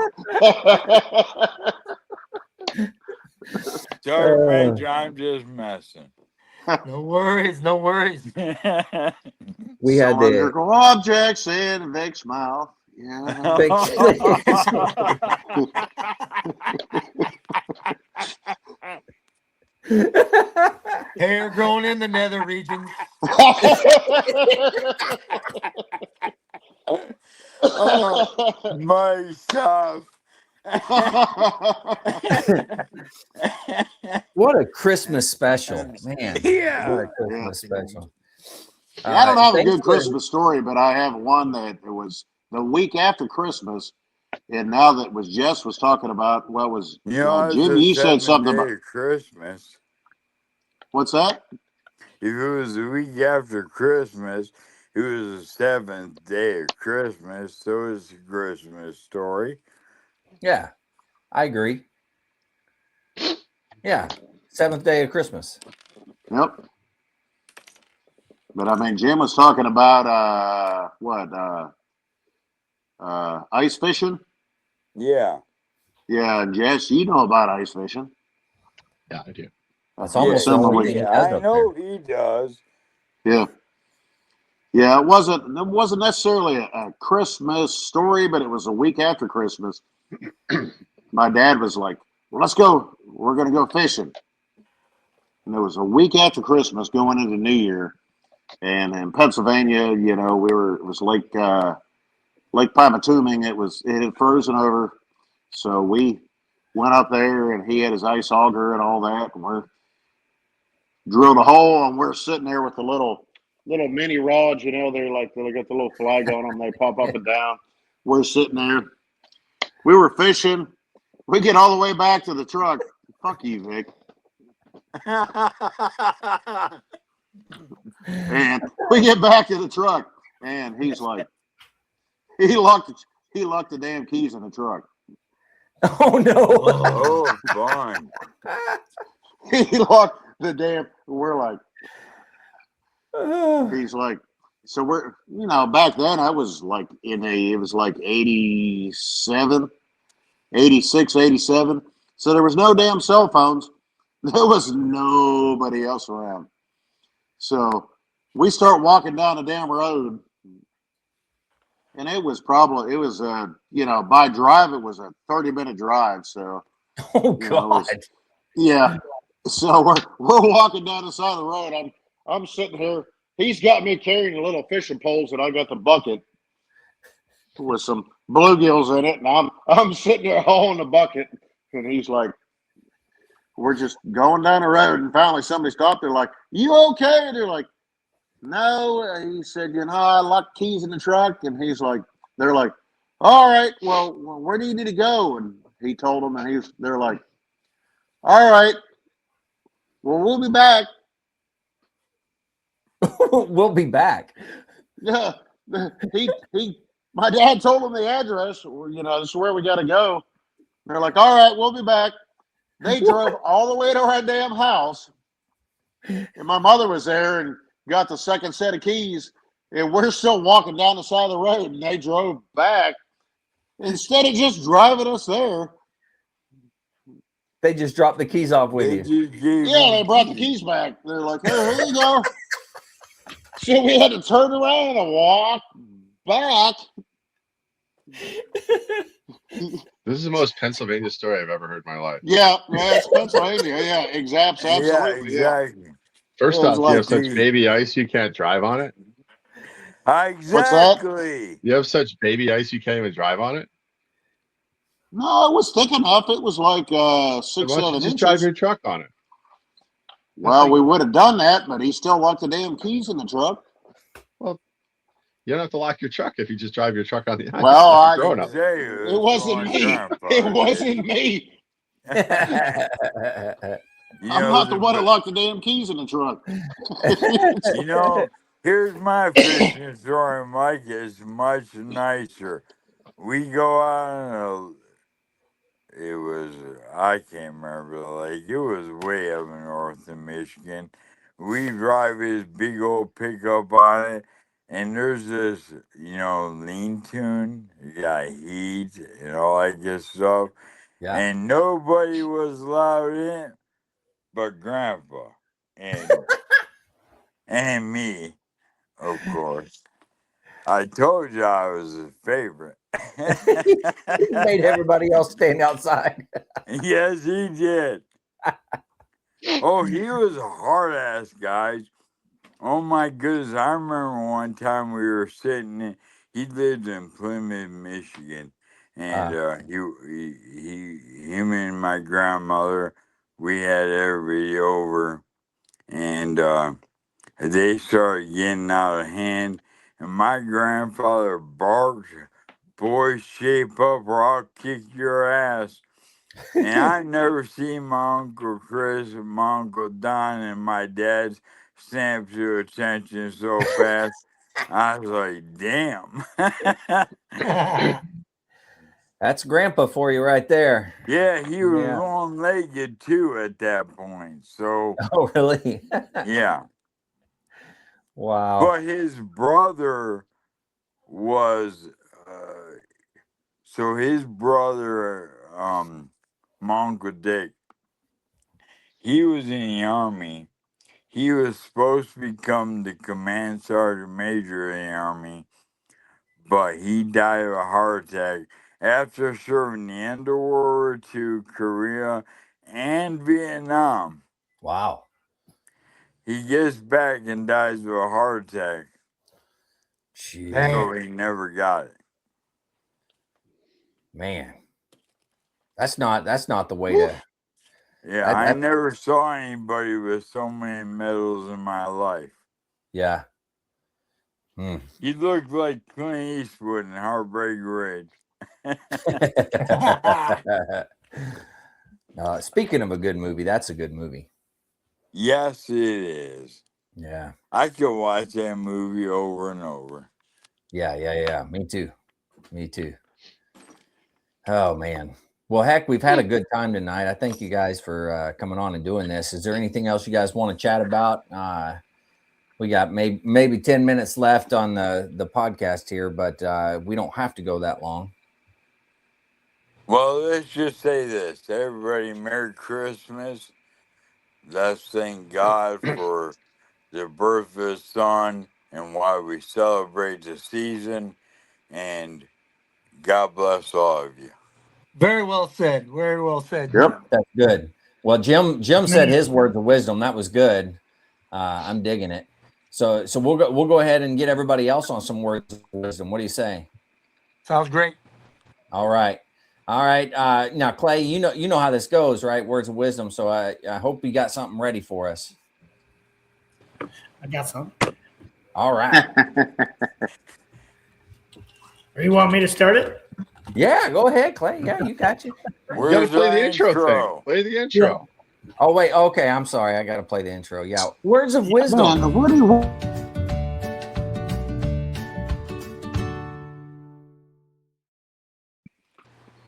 Speaker 10: Sorry, Major, I'm just messing.
Speaker 4: No worries.
Speaker 3: We had
Speaker 6: surgical objects in Vic's mouth. Yeah.
Speaker 4: Hair growing in the nether regions.
Speaker 10: My stuff.
Speaker 3: What a Christmas special, man.
Speaker 10: Yeah.
Speaker 3: What a Christmas special.
Speaker 6: I don't have a good Christmas story, but I have one that it was the week after Christmas. And now that Jess was talking about Jim, you said something about
Speaker 10: Christmas.
Speaker 6: What's that?
Speaker 10: If it was the week after Christmas, it was the 7th day of Christmas, so it's a Christmas story.
Speaker 3: Yeah, I agree. Yeah, 7th day of Christmas.
Speaker 6: Yep. But I mean, Jim was talking about ice fishing.
Speaker 10: Yeah.
Speaker 6: Yeah, Jess, you know about ice fishing.
Speaker 7: Yeah, I do.
Speaker 3: That's almost the only thing he does.
Speaker 10: I know he does.
Speaker 6: Yeah. Yeah, it wasn't necessarily a Christmas story, but it was a week after Christmas. My dad was like, well, let's go. We're going to go fishing. And it was a week after Christmas going into New Year. And in Pennsylvania, it was Lake Pymatuming. It had frozen over. So we went up there and he had his ice auger and all that. And we're drilled a hole and we're sitting there with the little mini rods, they're like, they got the little flag on them. They pop up and down. We're sitting there. We were fishing. We get all the way back to the truck. Fuck you, Vic. And we get back to the truck, and he's like, he locked the damn keys in the truck.
Speaker 3: Oh no!
Speaker 10: Oh, fine.
Speaker 6: He locked the damn. We're like, he's like, so we're back then I was like it was like 87, 86, 87. So there was no damn cell phones. There was nobody else around. So we start walking down the damn road, and it was by drive, it was a 30-minute drive. So,
Speaker 3: oh God,
Speaker 6: yeah. So we're walking down the side of the road. I'm sitting here. He's got me carrying the little fishing poles, and I got the bucket with some bluegills in it, and I'm sitting there hauling the bucket, and he's like, we're just going down the road, and finally somebody stopped. They're like, "You okay?" And they're like, "No." He said, "I locked keys in the truck." And they're like, "All right, well, where do you need to go?" And he told them, and they're like, "All right, well, we'll be back."
Speaker 3: We'll be back.
Speaker 6: Yeah, my dad told them the address. This is where we got to go. They're like, "All right, we'll be back." They drove all the way to our damn house, and my mother was there and got the second set of keys, and we're still walking down the side of the road, and they drove back. Instead of just driving us there,
Speaker 3: they just dropped the keys off with you.
Speaker 6: They brought the keys back. They're like, "Hey, here you go." So we had to turn around and walk back.
Speaker 7: This is the most Pennsylvania story I've ever heard in my life.
Speaker 6: Yeah, it's Pennsylvania. Yeah, exactly. Absolutely.
Speaker 10: Yeah, exactly.
Speaker 7: First off, you have such baby ice you can't drive on it.
Speaker 10: Exactly.
Speaker 6: What's that?
Speaker 7: You have such baby ice you can't even drive on it.
Speaker 6: No, it was thick enough. It was like 6, 7 inches.
Speaker 7: Just drive your truck on it.
Speaker 6: Well, we would have done that, but he still locked the damn keys in the truck.
Speaker 7: Well, you don't have to lock your truck if you just drive your truck on the ice.
Speaker 6: Well,
Speaker 10: it
Speaker 6: wasn't me. It wasn't me. I'm not the one that locked the damn keys in the truck.
Speaker 10: Here's my fishing story, Mike. It's much nicer. We go out I can't remember the lake. It was way up north in Michigan. We drive this big old pickup on it, and there's this, lean-to. You got heat and all that good stuff.
Speaker 3: Yeah.
Speaker 10: And nobody was allowed in but Grandpa and me, of course. I told you I was his favorite.
Speaker 3: He made everybody else stand outside.
Speaker 10: Yes, he did. Oh, he was a hard ass, guys. Oh my goodness! I remember one time we were sitting. He lived in Plymouth, Michigan, and him and my grandmother. We had everybody over, and they started getting out of hand. And my grandfather barked, "Boy, shape up or I'll kick your ass." And I never seen my Uncle Chris and my Uncle Don and my dad snap to attention so fast. I was like, damn.
Speaker 3: That's Grandpa for you right there.
Speaker 10: Yeah, he was long-legged too at that point. So.
Speaker 3: Oh, really?
Speaker 10: Yeah.
Speaker 3: Wow.
Speaker 10: But his brother was, his brother, my Uncle Dick, he was in the Army. He was supposed to become the command sergeant major in the Army, but he died of a heart attack after serving the end of World War II, Korea, and Vietnam.
Speaker 3: Wow.
Speaker 9: he gets back and dies of a heart attack.
Speaker 3: Jeez.
Speaker 9: So he never got it.
Speaker 3: Man, that's not the way to.
Speaker 9: Yeah, I never saw anybody with so many medals in my life.
Speaker 3: Yeah.
Speaker 9: He looked like Clint Eastwood in Heartbreak Ridge.
Speaker 3: Speaking of a good movie, that's a good movie.
Speaker 9: Yes, it is.
Speaker 3: Yeah.
Speaker 9: I could watch that movie over and over.
Speaker 3: Yeah. Me too. Oh, man. Well, heck, we've had a good time tonight. I thank you guys for coming on and doing this. Is there anything else you guys want to chat about? We got maybe 10 minutes left on the podcast here, but we don't have to go that long.
Speaker 9: Well, let's just say this. Everybody, Merry Christmas. Let's thank God for the birth of His Son and why we celebrate the season. And God bless all of you.
Speaker 4: Very well said. Very well said.
Speaker 6: Yep.
Speaker 3: That's good. Well, Jim said his words of wisdom. That was good. I'm digging it. So we'll go ahead and get everybody else on some words of wisdom. What do you say?
Speaker 4: Sounds great.
Speaker 3: All right. Now, Clay, you know how this goes, right? Words of wisdom. So I hope you got something ready for us.
Speaker 8: I got some.
Speaker 3: All right.
Speaker 8: Or you want me to start it?
Speaker 3: Yeah, go ahead, Clay. Yeah, you got you.
Speaker 7: You gotta play the intro thing. Play the intro.
Speaker 8: Yeah.
Speaker 3: Oh, wait. Okay, I'm sorry. I got to play the intro. Yeah. Words of wisdom.
Speaker 6: Man, what do you want?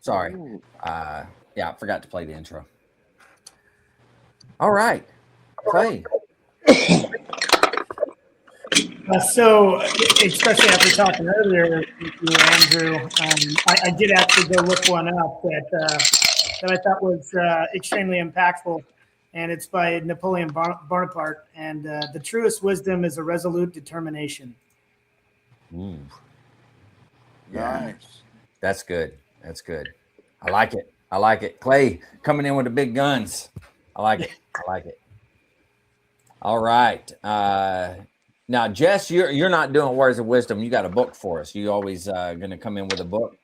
Speaker 3: Sorry. Yeah, I forgot to play the intro. All right. Clay.
Speaker 8: So, especially after talking earlier with you, Andrew, I did actually go look one up that I thought was extremely impactful, and it's by Napoleon Bonaparte. And the truest wisdom is a resolute determination.
Speaker 3: Ooh.
Speaker 9: Nice.
Speaker 3: That's good. I like it. Clay coming in with the big guns. I like it. All right. Now, Jess, you're not doing words of wisdom. You got a book for us. You always going to come in with a book.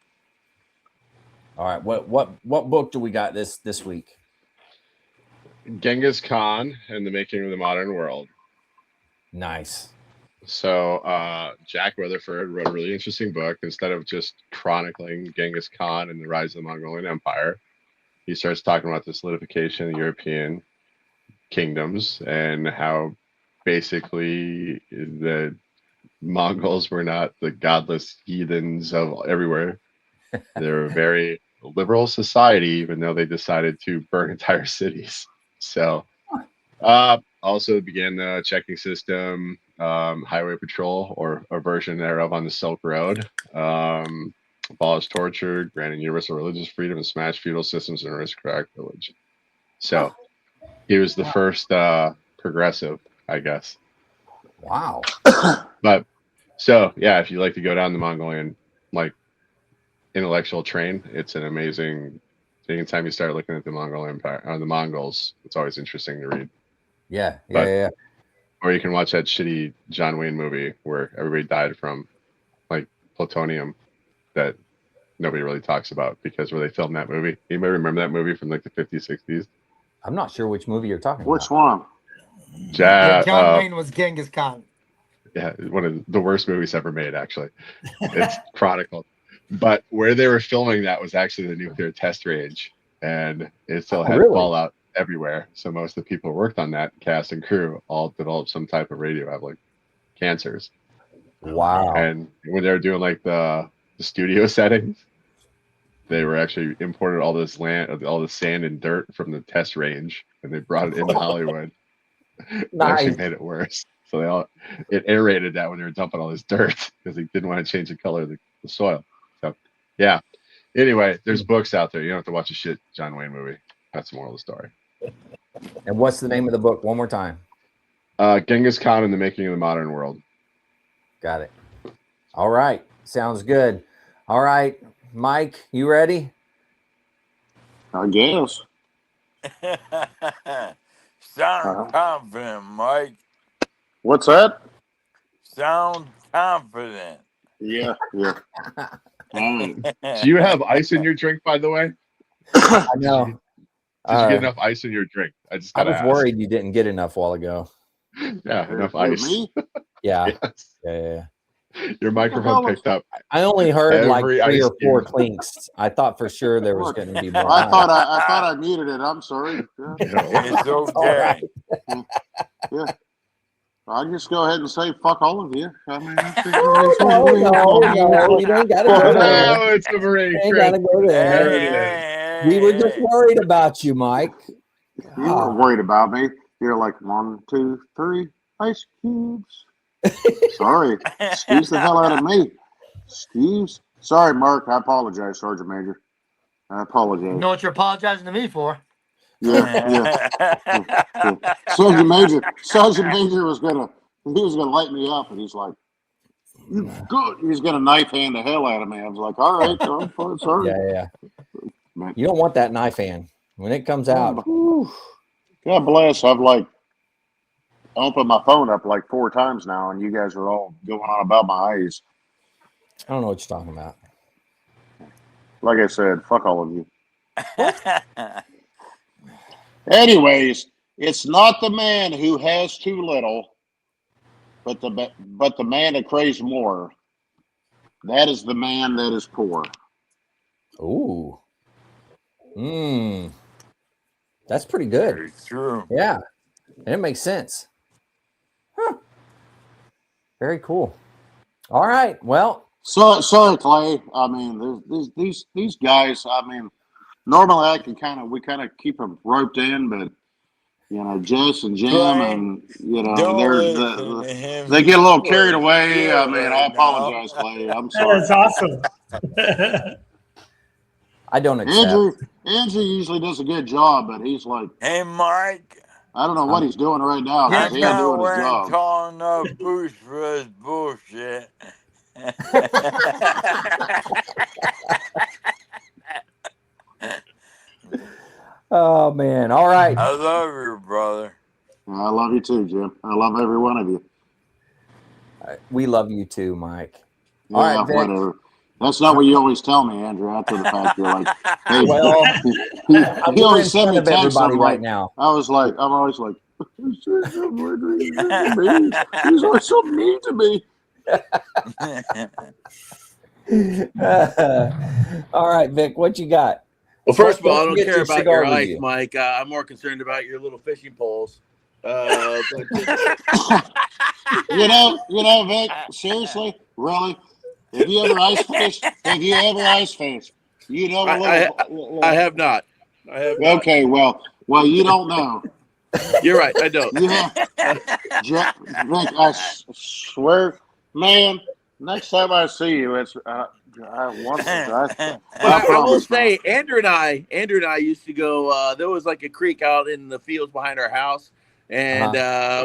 Speaker 3: All right. What book do we got this week?
Speaker 7: Genghis Khan and the Making of the Modern World.
Speaker 3: Nice.
Speaker 7: So Jack Rutherford wrote a really interesting book. Instead of just chronicling Genghis Khan and the rise of the Mongolian Empire, he starts talking about the solidification of the European kingdoms and how basically the Mongols were not the godless heathens of everywhere. They're a very liberal society, even though they decided to burn entire cities. So also began the checking system, highway patrol, or a version thereof on the Silk Road, abolished torture, granting universal religious freedom, and smashed feudal systems in aristocratic village. So he was the first progressive, I guess.
Speaker 3: Wow.
Speaker 7: But so yeah, if you like to go down the Mongolian intellectual train, it's an amazing. Anytime you start looking at the Mongol Empire, the Mongols, it's always interesting to read.
Speaker 3: Yeah.
Speaker 7: Or you can watch that shitty John Wayne movie where everybody died from plutonium that nobody really talks about, because where they filmed that movie. Anybody remember that movie from the 50s, 60s?
Speaker 3: I'm not sure which movie you're talking about.
Speaker 6: Which one?
Speaker 4: John Wayne was Genghis Khan.
Speaker 7: Yeah, one of the worst movies ever made, actually. It's chronicled. But where they were filming that was actually the nuclear test range, and it still had fallout everywhere. So most of the people who worked on that, cast and crew, all developed some type of radioactive cancers.
Speaker 3: Wow.
Speaker 7: And when they were doing the studio settings, they were actually imported all this land, all the sand and dirt from the test range, and they brought it into Hollywood. Nice. Actually made it worse. So it aerated that when they were dumping all this dirt, because they didn't want to change the color of the soil. So yeah. Anyway, there's books out there. You don't have to watch a shit John Wayne movie. That's the moral of the story.
Speaker 3: And what's the name of the book? One more time.
Speaker 7: Genghis Khan and the Making of the Modern World.
Speaker 3: Got it. All right. Sounds good. All right. Mike, you ready?
Speaker 6: I guess.
Speaker 9: Sound confident, Mike.
Speaker 6: What's that?
Speaker 10: Sound confident.
Speaker 6: Yeah.
Speaker 7: Do you have ice in your drink, by the way?
Speaker 3: I know.
Speaker 7: Did you get enough ice in your drink? I
Speaker 3: was worried you didn't get enough while ago.
Speaker 7: Yeah, enough ice.
Speaker 6: Me?
Speaker 3: Yeah.
Speaker 7: Yes.
Speaker 3: Yeah.
Speaker 7: Your microphone picked up.
Speaker 3: I only heard like 3 or 4
Speaker 7: cube.
Speaker 3: clinks. I thought for sure there was going to be more.
Speaker 6: I thought I muted it. I'm sorry. Yeah.
Speaker 10: It's okay.
Speaker 6: Yeah. I'll just go ahead and say fuck all of you. I mean,
Speaker 3: no, you don't got to go there.
Speaker 7: No, it's a break.
Speaker 3: You got to go there. We were just worried about you, Mike.
Speaker 6: You were worried about me. You're like 1, 2, 3 ice cubes. Sorry. Excuse the hell out of me. Excuse. Sorry, Mark. I apologize, Sergeant Major. I apologize.
Speaker 4: You know what you're apologizing to me for?
Speaker 6: Yeah. Sergeant Major was gonna light me up, and he's like, "You good?" He's gonna knife hand the hell out of me. I was like, "All right, I'm sorry."
Speaker 3: Yeah. You don't want that knife hand when it comes out.
Speaker 6: God bless. I've opened my phone up like 4 times now, and you guys are all going on about my eyes.
Speaker 3: I don't know what you're talking about.
Speaker 6: Like I said, fuck all of you. Anyways, it's not the man who has too little, but the man that craves more. That is the man that is poor.
Speaker 3: Ooh. That's pretty good.
Speaker 10: Very true.
Speaker 3: Yeah. And it makes sense. Huh. Very cool. All right. Well.
Speaker 6: Sorry, Clay. I mean, these guys. I mean, normally we kind of keep them roped in, but Jess and Jim,
Speaker 10: Clay,
Speaker 6: and
Speaker 10: they
Speaker 6: get a little carried away. I mean, I apologize, Clay. I'm sorry.
Speaker 8: That's awesome.
Speaker 3: I don't accept.
Speaker 6: Andrew usually does a good job, but he's like,
Speaker 10: hey, Mike.
Speaker 6: I don't know what he's doing right now.
Speaker 10: I'm
Speaker 6: He's
Speaker 10: not
Speaker 6: doing his
Speaker 10: wearing
Speaker 6: job.
Speaker 10: tall enough boots for this bullshit.
Speaker 3: Oh man! All right.
Speaker 10: I love you, brother.
Speaker 6: I love you too, Jim. I love every one of you.
Speaker 3: We love you too, Mike.
Speaker 6: Yeah,
Speaker 3: all right, Vic.
Speaker 6: Whatever. That's not what you always tell me, Andrew. After the fact, you're like, "Hey,
Speaker 3: well,
Speaker 6: he always send me texts
Speaker 3: right
Speaker 6: like,
Speaker 3: now."
Speaker 6: I'm always like, he's always so mean to me.
Speaker 3: All right, Vic, what you got?
Speaker 5: Well, first of all, I don't care about your ice, Mike. I'm more concerned about your little fishing poles.
Speaker 6: But, Vic, seriously, really, have you ever ice fished? You know,
Speaker 5: I have not.
Speaker 6: Okay, well, you don't know.
Speaker 5: You're right. I don't.
Speaker 6: Yeah, Vic, I swear, man. Next time I see you, it's I
Speaker 5: will say, Andrew and I used to go. There was like a creek out in the fields behind our house, and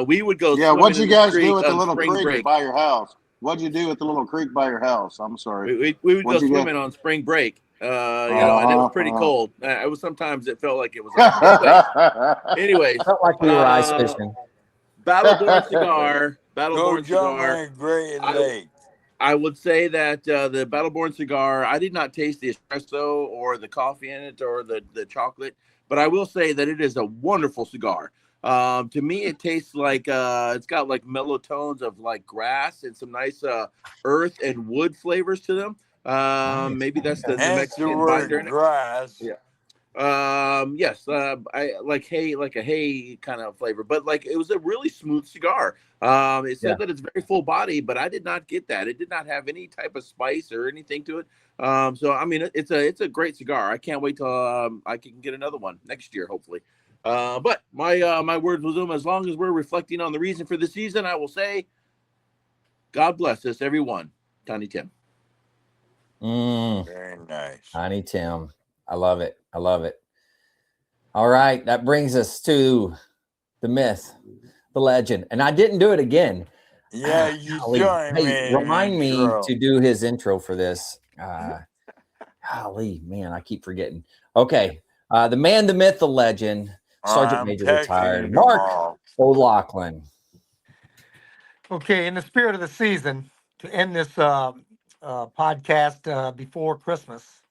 Speaker 5: we would go.
Speaker 6: Yeah, what'd you guys do at the little
Speaker 5: creek
Speaker 6: break by your house? What'd you do at the little creek by your house? I'm sorry.
Speaker 5: We would go swimming on spring break. And it was pretty cold. It was sometimes it felt like it was. Anyways,
Speaker 3: felt like we were ice fishing.
Speaker 5: Battleborn cigar. Battleborn cigar.
Speaker 10: Great Lake.
Speaker 5: I would say that the Battleborn cigar, I did not taste the espresso or the coffee in it or the chocolate, but I will say that it is a wonderful cigar. To me, it tastes like it's got like mellow tones of like grass and some nice earth and wood flavors to them. Maybe that's the Mexican binder in it.
Speaker 10: Grass.
Speaker 5: Yeah. Yes. I like a hay kind of flavor, but like it was a really smooth cigar. It said that it's very full body, but I did not get that. It did not have any type of spice or anything to it. So I mean, it's a great cigar. I can't wait till I can get another one next year, hopefully. But my words with them, as long as we're reflecting on the reason for the season, I will say, God bless us, everyone. Tiny Tim.
Speaker 10: Very nice.
Speaker 3: Tiny Tim. I love it. All right. That brings us to the myth, the legend. And I didn't do it again.
Speaker 10: Yeah, you joined me.
Speaker 3: Remind me to do his intro for this. Golly, man, I keep forgetting. Okay. The man, the myth, the legend, Sergeant Major retired, Mark O'Loughlin.
Speaker 4: Okay, in the spirit of the season, to end this podcast before Christmas,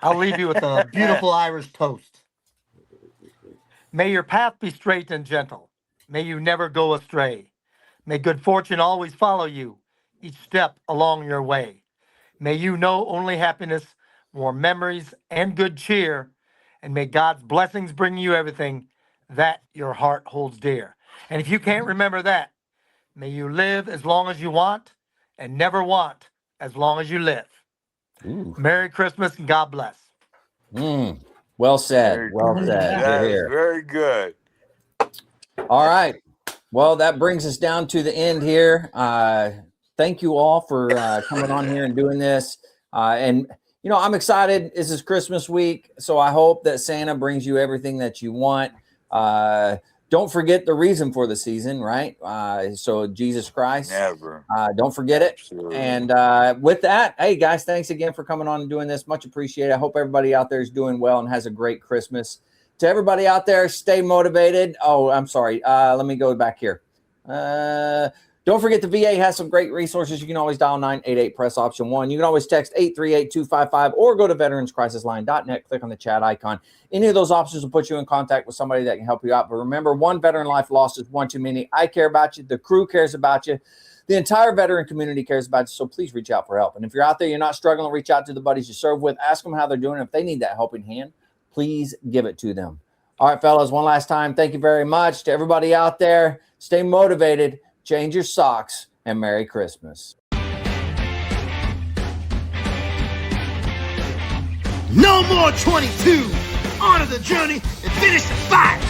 Speaker 4: I'll leave you with a beautiful Irish toast. May your path be straight and gentle. May you never go astray. May good fortune always follow you each step along your way. May you know only happiness, warm memories, and good cheer. And may God's blessings bring you everything that your heart holds dear. And if you can't remember that, may you live as long as you want and never want as long as you live. Ooh. Merry Christmas and God bless.
Speaker 3: Well said. Well said.
Speaker 10: That is very good.
Speaker 3: All right. Well, that brings us down to the end here. Thank you all for coming on here and doing this. And, you know, I'm excited. This is Christmas week, so I hope that Santa brings you everything that you want. Don't forget the reason for the season, right? So Jesus Christ.
Speaker 10: Never.
Speaker 3: Don't forget it.
Speaker 10: Absolutely.
Speaker 3: And with that, hey, guys, thanks again for coming on and doing this. Much appreciated. I hope everybody out there is doing well and has a great Christmas. To everybody out there, stay motivated. Oh, I'm sorry. Let me go back here. Don't forget the VA has some great resources. You can always dial 988 press option 1. You can always text 838-255 or go to veteranscrisisline.net. Click on the chat icon. Any of those options will put you in contact with somebody that can help you out. But remember, one veteran life lost is one too many. I care about you. The crew cares about you. The entire veteran community cares about you. So please reach out for help. And if you're out there, you're not struggling, reach out to the buddies you serve with. Ask them how they're doing. If they need that helping hand, please give it to them. All right, fellas, one last time, thank you very much. To everybody out there, stay motivated, change your socks, and Merry Christmas.
Speaker 11: No more 22. Honor the journey and finish the fight.